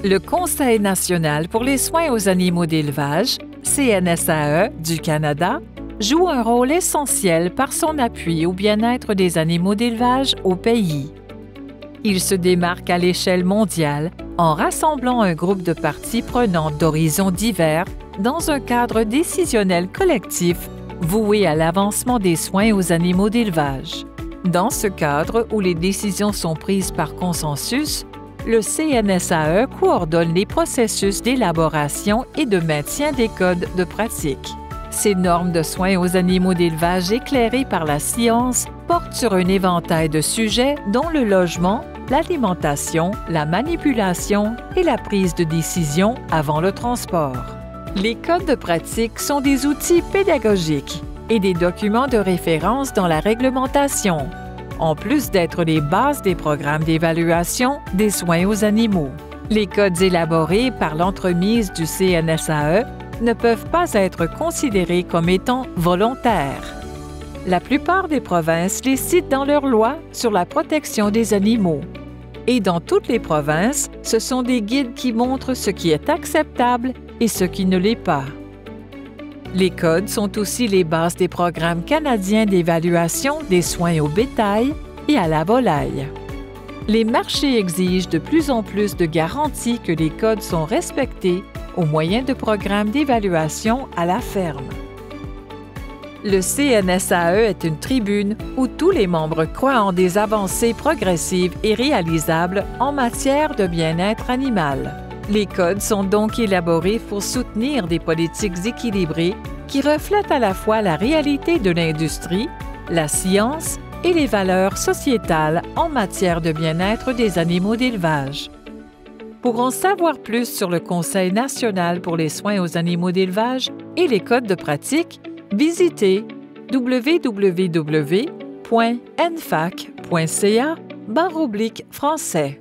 Le Conseil national pour les soins aux animaux d'élevage, CNSAE du Canada, joue un rôle essentiel par son appui au bien-être des animaux d'élevage au pays. Il se démarque à l'échelle mondiale en rassemblant un groupe de parties prenantes d'horizons divers dans un cadre décisionnel collectif voué à l'avancement des soins aux animaux d'élevage. Dans ce cadre où les décisions sont prises par consensus, le CNSAE coordonne les processus d'élaboration et de maintien des codes de pratique. Ces normes de soins aux animaux d'élevage éclairées par la science portent sur un éventail de sujets dont le logement, l'alimentation, la manipulation et la prise de décision avant le transport. Les codes de pratique sont des outils pédagogiques et des documents de référence dans la réglementation, en plus d'être les bases des programmes d'évaluation des soins aux animaux. Les codes élaborés par l'entremise du CNSAE ne peuvent pas être considérés comme étant volontaires. La plupart des provinces les citent dans leurs lois sur la protection des animaux. Et dans toutes les provinces, ce sont des guides qui montrent ce qui est acceptable et ce qui ne l'est pas. Les codes sont aussi les bases des programmes canadiens d'évaluation des soins au bétail et à la volaille. Les marchés exigent de plus en plus de garanties que les codes sont respectés au moyen de programmes d'évaluation à la ferme. Le CNSAE est une tribune où tous les membres croient en des avancées progressives et réalisables en matière de bien-être animal. Les codes sont donc élaborés pour soutenir des politiques équilibrées qui reflètent à la fois la réalité de l'industrie, la science et les valeurs sociétales en matière de bien-être des animaux d'élevage. Pour en savoir plus sur le Conseil national pour les soins aux animaux d'élevage et les codes de pratique, visitez www.nfac.ca/français.